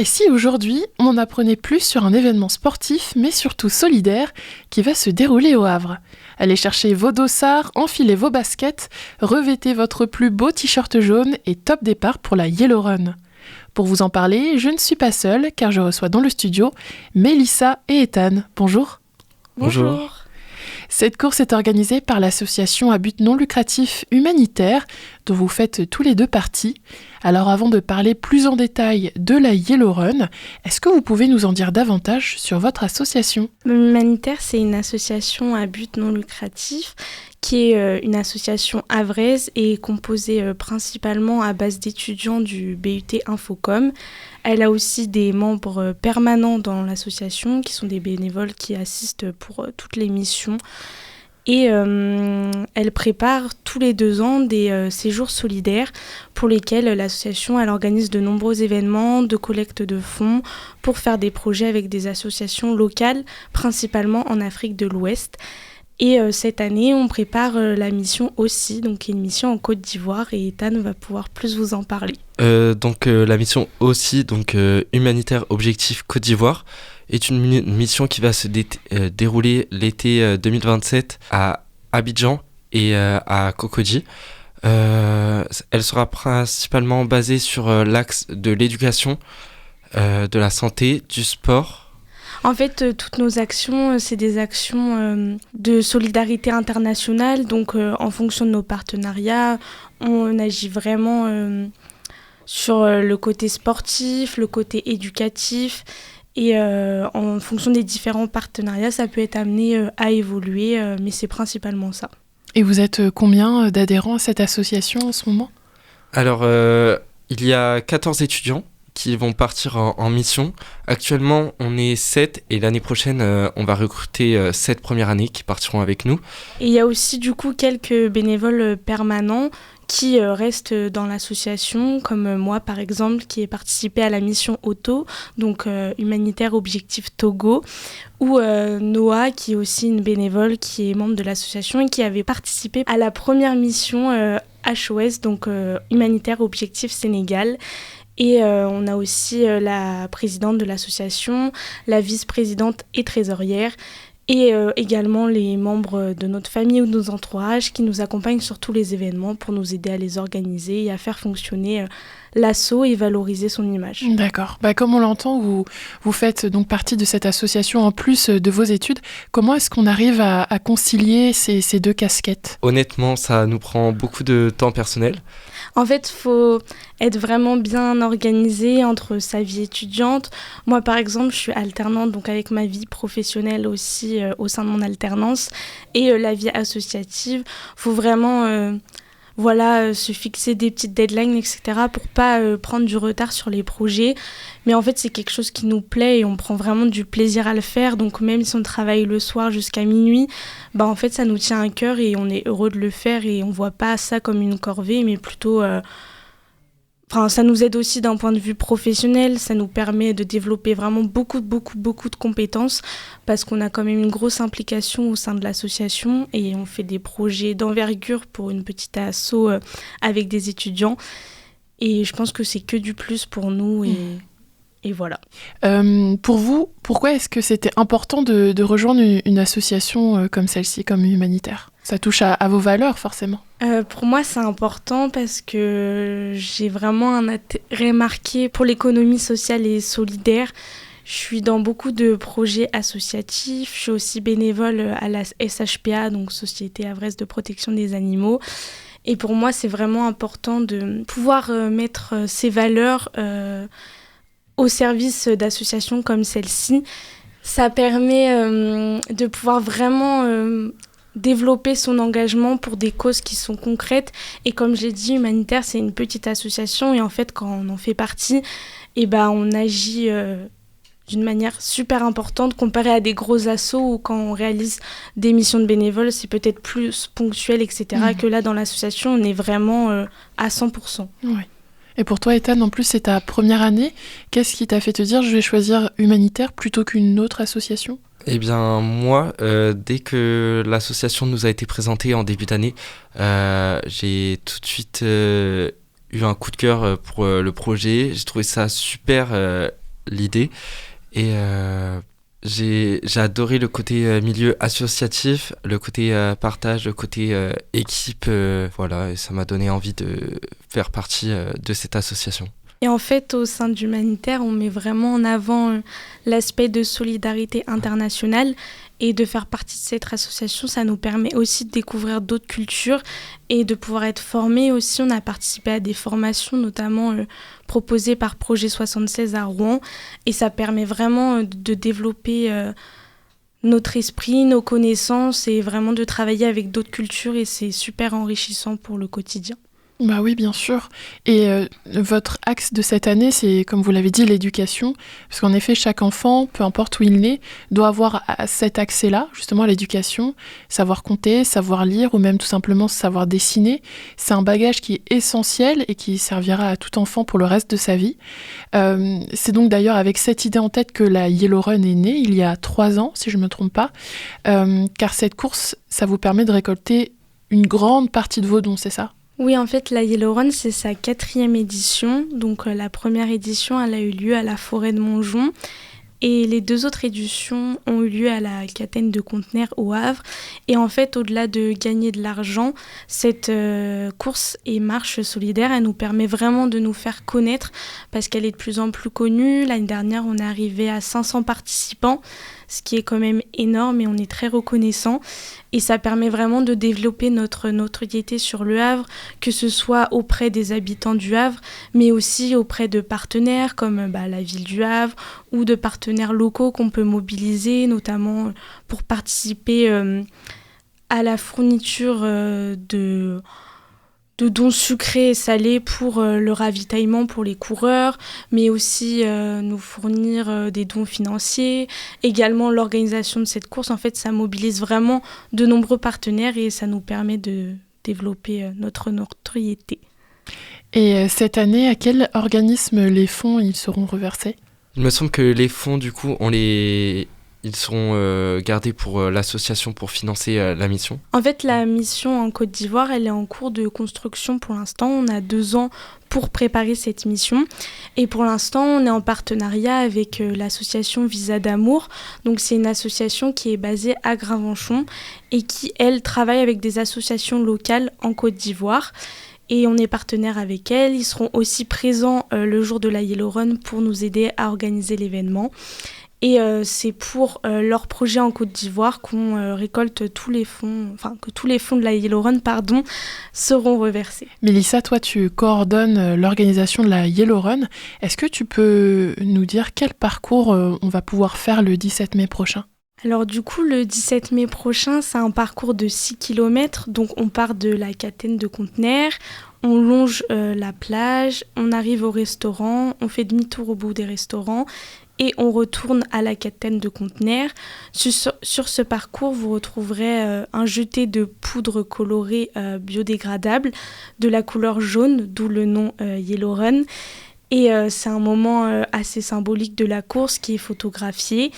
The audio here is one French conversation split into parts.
Et si aujourd'hui, on apprenait plus sur un événement sportif, mais surtout solidaire, qui va se dérouler au Havre? Allez chercher vos dossards, enfilez vos baskets, revêtez votre plus beau t-shirt jaune et top départ pour la Yellow Run. Pour vous en parler, je ne suis pas seule, car je reçois dans le studio Mélissa et Ethan. Bonjour. Bonjour. Cette course est organisée par l'association à but non lucratif humanitaire, dont vous faites tous les deux partie. Alors avant de parler plus en détail de la Yellow Run, est-ce que vous pouvez nous en dire davantage sur votre association ? Humanitaire, c'est une association à but non lucratif qui est une association havraise et composée principalement à base d'étudiants du BUT Infocom. Elle a aussi des membres permanents dans l'association qui sont des bénévoles qui assistent pour toutes les missions. Et elle prépare tous les 2 ans des séjours solidaires pour lesquels l'association elle organise de nombreux événements de collecte de fonds pour faire des projets avec des associations locales, principalement en Afrique de l'Ouest. Et cette année, on prépare la mission aussi, donc qui est une mission en Côte d'Ivoire, et Ethan va pouvoir plus vous en parler. La mission aussi, humanitaire objectif Côte d'Ivoire, est une mission qui va se dérouler l'été 2027 à Abidjan et à Cocody. Elle sera principalement basée sur l'axe de l'éducation, de la santé, du sport. En fait, toutes nos actions, c'est des actions de solidarité internationale. Donc, en fonction de nos partenariats, on agit vraiment sur le côté sportif, le côté éducatif. Et en fonction des différents partenariats, ça peut être amené à évoluer, mais c'est principalement ça. Et vous êtes combien d'adhérents à cette association en ce moment ? Alors, il y a 14 étudiants qui vont partir en mission. Actuellement, on est 7 et l'année prochaine, on va recruter 7 premières années qui partiront avec nous. Et il y a aussi du coup quelques bénévoles permanents qui restent dans l'association, comme moi par exemple, qui ai participé à la mission Auto, donc humanitaire objectif Togo, ou Noah, qui est aussi une bénévole qui est membre de l'association et qui avait participé à la première mission HOS, donc humanitaire objectif Sénégal. Et on a aussi la présidente de l'association, la vice-présidente et trésorière, et également les membres de notre famille ou de nos entourages qui nous accompagnent sur tous les événements pour nous aider à les organiser et à faire fonctionner l'asso et valoriser son image. D'accord. Comme on l'entend, vous faites donc partie de cette association en plus de vos études. Comment est-ce qu'on arrive à concilier ces deux casquettes ? Honnêtement, ça nous prend beaucoup de temps personnel. En fait, il faut être vraiment bien organisé entre sa vie étudiante. Moi, par exemple, je suis alternante, donc avec ma vie professionnelle aussi au sein de mon alternance et la vie associative. Il faut vraiment se fixer des petites deadlines, etc. pour pas prendre du retard sur les projets. Mais en fait, c'est quelque chose qui nous plaît et on prend vraiment du plaisir à le faire. Donc même si on travaille le soir jusqu'à minuit, en fait, ça nous tient à cœur et on est heureux de le faire et on voit pas ça comme une corvée, mais plutôt... ça nous aide aussi d'un point de vue professionnel, ça nous permet de développer vraiment beaucoup de compétences parce qu'on a quand même une grosse implication au sein de l'association et on fait des projets d'envergure pour une petite asso avec des étudiants. Et je pense que c'est que du plus pour nous et voilà. Pour vous, pourquoi est-ce que c'était important de rejoindre une association comme celle-ci, comme humanitaire ? Ça touche à vos valeurs, forcément. Pour moi, c'est important parce que j'ai vraiment un intérêt marqué pour l'économie sociale et solidaire. Je suis dans beaucoup de projets associatifs. Je suis aussi bénévole à la SHPA, donc Société Havraise de Protection des Animaux. Et pour moi, c'est vraiment important de pouvoir mettre ces valeurs au service d'associations comme celle-ci. Ça permet de pouvoir vraiment développer son engagement pour des causes qui sont concrètes. Et comme j'ai dit, Humanitaire, c'est une petite association. Et en fait, quand on en fait partie, on agit d'une manière super importante comparée à des gros assos où quand on réalise des missions de bénévoles, c'est peut-être plus ponctuel, etc. Que là, dans l'association, on est vraiment à 100%. Ouais. Et pour toi, Ethan, en plus, c'est ta première année. Qu'est-ce qui t'a fait te dire je vais choisir Humanitaire plutôt qu'une autre association ? Eh bien, moi, dès que l'association nous a été présentée en début d'année, j'ai tout de suite eu un coup de cœur pour le projet. J'ai trouvé ça super l'idée. Et j'ai adoré le côté milieu associatif, le côté partage, le côté équipe. Voilà, et ça m'a donné envie de faire partie de cette association. Et en fait, au sein d'Humanitaire, on met vraiment en avant l'aspect de solidarité internationale. Et de faire partie de cette association, ça nous permet aussi de découvrir d'autres cultures et de pouvoir être formés aussi. On a participé à des formations, notamment proposées par Projet 76 à Rouen. Et ça permet vraiment de développer notre esprit, nos connaissances et vraiment de travailler avec d'autres cultures. Et c'est super enrichissant pour le quotidien. Bah oui, bien sûr. Et votre axe de cette année, c'est, comme vous l'avez dit, l'éducation. Parce qu'en effet, chaque enfant, peu importe où il naît, doit avoir cet accès-là, justement, à l'éducation. Savoir compter, savoir lire ou même tout simplement savoir dessiner. C'est un bagage qui est essentiel et qui servira à tout enfant pour le reste de sa vie. C'est donc d'ailleurs avec cette idée en tête que la Yellow Run est née, il y a 3 ans, si je ne me trompe pas. Car cette course, ça vous permet de récolter une grande partie de vos dons, c'est ça ? Oui, en fait, la Yellow Run, c'est sa 4e édition. Donc, la première édition, elle a eu lieu à la forêt de Montjon. Et les 2 autres éditions ont eu lieu à la Catène de Contenères au Havre. Et en fait, au-delà de gagner de l'argent, cette course et marche solidaire, elle nous permet vraiment de nous faire connaître parce qu'elle est de plus en plus connue. L'année dernière, on est arrivé à 500 participants, ce qui est quand même énorme et on est très reconnaissant. Et ça permet vraiment de développer notre notoriété sur le Havre, que ce soit auprès des habitants du Havre, mais aussi auprès de partenaires comme la ville du Havre ou de partenaires locaux qu'on peut mobiliser, notamment pour participer à la fourniture de dons sucrés et salés pour le ravitaillement pour les coureurs, mais aussi nous fournir des dons financiers. Également, l'organisation de cette course, en fait, ça mobilise vraiment de nombreux partenaires et ça nous permet de développer notre notoriété. Et cette année, à quel organisme les fonds ils seront reversés ? Il me semble que les fonds, du coup, ils seront gardés pour l'association pour financer la mission. En fait, la mission en Côte d'Ivoire, elle est en cours de construction pour l'instant. On a 2 ans pour préparer cette mission. Et pour l'instant, on est en partenariat avec l'association Visa d'Amour. Donc, c'est une association qui est basée à Gravenchon et qui, elle, travaille avec des associations locales en Côte d'Ivoire. Et on est partenaire avec elle. Ils seront aussi présents le jour de la Yellow Run pour nous aider à organiser l'événement. Et c'est pour leur projet en Côte d'Ivoire qu'on récolte tous les fonds, que tous les fonds de la Yellow Run, seront reversés. Mélissa, toi, tu coordonnes l'organisation de la Yellow Run. Est-ce que tu peux nous dire quel parcours on va pouvoir faire le 17 mai prochain ? Alors du coup, le 17 mai prochain, c'est un parcours de 6 km. Donc on part de la Catène de Contenères, on longe la plage, on arrive au restaurant, on fait demi-tour au bout des restaurants et on retourne à la Catène de Contenères. Sur ce parcours, vous retrouverez un jeté de poudre colorée biodégradable de la couleur jaune, d'où le nom Yellow Run. Et c'est un moment assez symbolique de la course qui est photographié.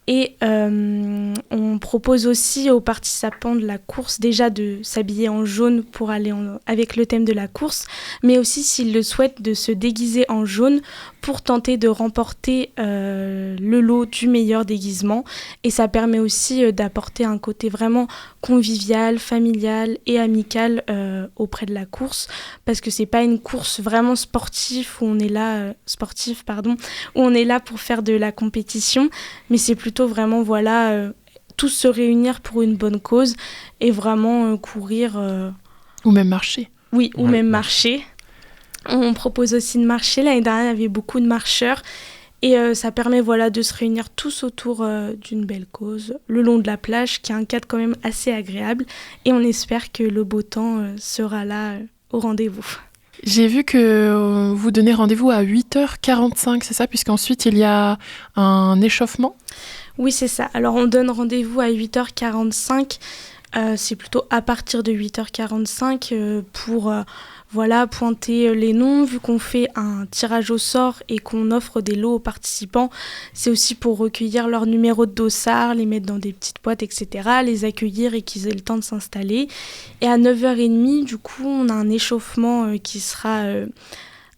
Et on propose aussi aux participants de la course déjà de s'habiller en jaune pour aller avec le thème de la course, mais aussi s'ils le souhaitent de se déguiser en jaune pour tenter de remporter le lot du meilleur déguisement. Et ça permet aussi d'apporter un côté vraiment convivial, familial et amical auprès de la course, parce que c'est pas une course vraiment sportive où on est là où on est là pour faire de la compétition, mais c'est plutôt vraiment tous se réunir pour une bonne cause et vraiment courir ou même marcher. Oui, ou même marcher. On propose aussi de marcher. L'année dernière, il y avait beaucoup de marcheurs. Et ça permet de se réunir tous autour d'une belle cause, le long de la plage, qui a un cadre quand même assez agréable. Et on espère que le beau temps sera là au rendez-vous. J'ai vu que vous donnez rendez-vous à 8h45, c'est ça ? Puisqu'ensuite, il y a un échauffement ? Oui, c'est ça. Alors, on donne rendez-vous à 8h45. C'est plutôt à partir de 8h45 pour pointer les noms. Vu qu'on fait un tirage au sort et qu'on offre des lots aux participants, c'est aussi pour recueillir leur numéro de dossard, les mettre dans des petites boîtes, etc., les accueillir et qu'ils aient le temps de s'installer. Et à 9h30, du coup, on a un échauffement qui sera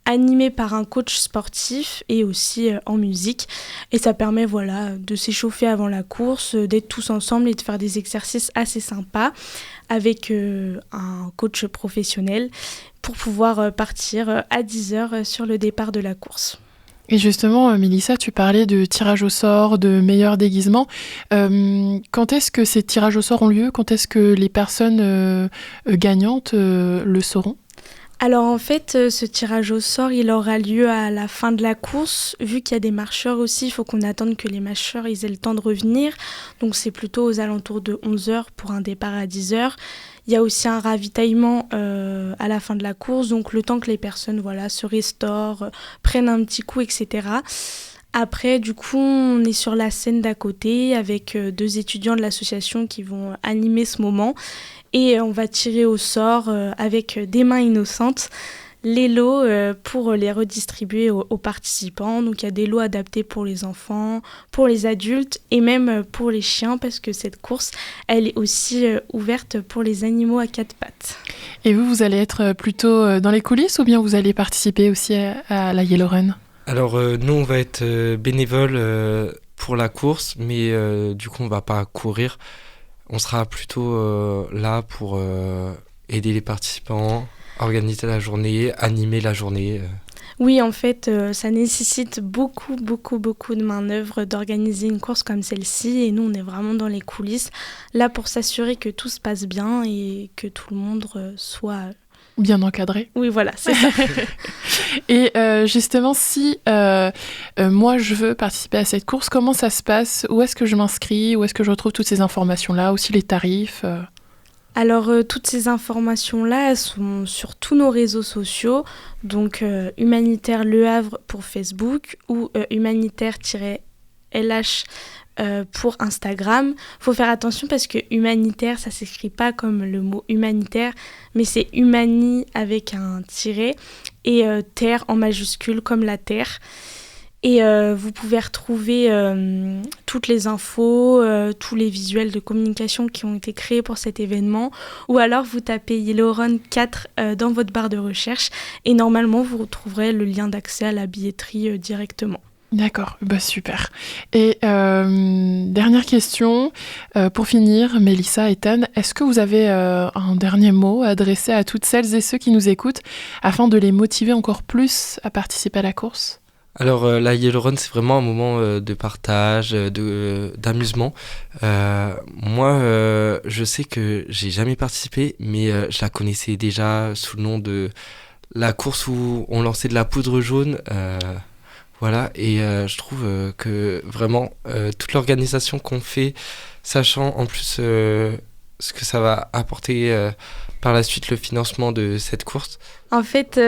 animé par un coach sportif et aussi en musique. Et ça permet de s'échauffer avant la course, d'être tous ensemble et de faire des exercices assez sympas avec un coach professionnel pour pouvoir partir à 10h sur le départ de la course. Et justement, Mélissa, tu parlais de tirage au sort, de meilleurs déguisements. Quand est-ce que ces tirages au sort ont lieu ? Quand est-ce que les personnes gagnantes le sauront ? Alors en fait, ce tirage au sort, il aura lieu à la fin de la course. Vu qu'il y a des marcheurs aussi, il faut qu'on attende que les marcheurs aient le temps de revenir. Donc c'est plutôt aux alentours de 11h pour un départ à 10h. Il y a aussi un ravitaillement à la fin de la course, donc le temps que les personnes se restaurent, prennent un petit coup, etc. Après, du coup, on est sur la scène d'à côté avec 2 étudiants de l'association qui vont animer ce moment. Et on va tirer au sort avec des mains innocentes les lots pour les redistribuer aux participants. Donc il y a des lots adaptés pour les enfants, pour les adultes et même pour les chiens parce que cette course, elle est aussi ouverte pour les animaux à 4 pattes. Et vous allez être plutôt dans les coulisses ou bien vous allez participer aussi à la Yellow Run ? Alors nous, on va être bénévoles pour la course, mais du coup, on va pas courir. On sera plutôt là pour aider les participants, organiser la journée, animer la journée. Oui, en fait, ça nécessite beaucoup de main-d'œuvre d'organiser une course comme celle-ci. Et nous, on est vraiment dans les coulisses, là pour s'assurer que tout se passe bien et que tout le monde soit... bien encadré. Oui, voilà, c'est ça. Et justement, si moi je veux participer à cette course, comment ça se passe ? Où est-ce que je m'inscris ? Où est-ce que je retrouve toutes ces informations-là ? Aussi les tarifs Alors, toutes ces informations-là, elles sont sur tous nos réseaux sociaux. Donc, Humanitaire Le Havre pour Facebook ou humanitaire-LH pour Instagram. Faut faire attention parce que humanitaire, ça s'écrit pas comme le mot humanitaire, mais c'est humani avec un tiret et terre en majuscule comme la terre. Et vous pouvez retrouver toutes les infos, tous les visuels de communication qui ont été créés pour cet événement. Ou alors vous tapez Yellow Run 4 dans votre barre de recherche et normalement vous retrouverez le lien d'accès à la billetterie directement. D'accord, super. Et dernière question, pour finir, Mélissa et Tan, est-ce que vous avez un dernier mot à adresser à toutes celles et ceux qui nous écoutent afin de les motiver encore plus à participer à la course ? Alors la Yellow Run, c'est vraiment un moment de partage, d'amusement. Moi, je sais que j'ai jamais participé, mais je la connaissais déjà sous le nom de la course où on lançait de la poudre jaune. Voilà, et je trouve que vraiment toute l'organisation qu'on fait, sachant en plus ce que ça va apporter par la suite le financement de cette course. En fait,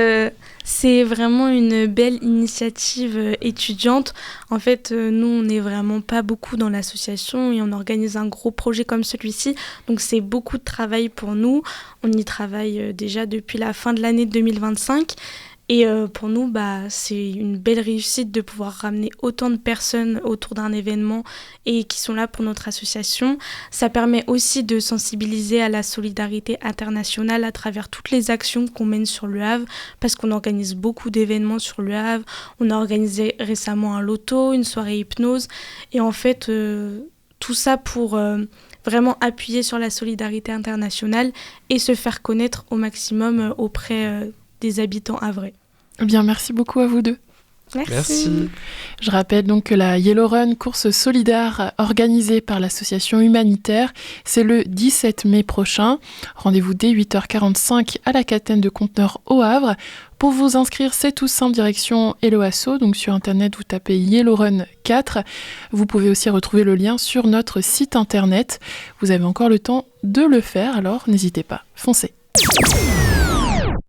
c'est vraiment une belle initiative étudiante. En fait, nous, on n'est vraiment pas beaucoup dans l'association et on organise un gros projet comme celui-ci. Donc, c'est beaucoup de travail pour nous. On y travaille déjà depuis la fin de l'année 2025. Et pour nous, c'est une belle réussite de pouvoir ramener autant de personnes autour d'un événement et qui sont là pour notre association. Ça permet aussi de sensibiliser à la solidarité internationale à travers toutes les actions qu'on mène sur Le Havre, parce qu'on organise beaucoup d'événements sur Le Havre. On a organisé récemment un loto, une soirée hypnose. Et en fait, tout ça pour vraiment appuyer sur la solidarité internationale et se faire connaître au maximum auprès des habitants havrais. Bien, merci beaucoup à vous deux. Merci. Je rappelle donc que la Yellow Run, course solidaire organisée par l'association humanitaire, c'est le 17 mai prochain. Rendez-vous dès 8h45 à la Catène de Conteneurs au Havre. Pour vous inscrire, c'est tout simple, direction Hello Asso. Donc sur internet, vous tapez Yellow Run 4. Vous pouvez aussi retrouver le lien sur notre site internet. Vous avez encore le temps de le faire, alors n'hésitez pas, foncez.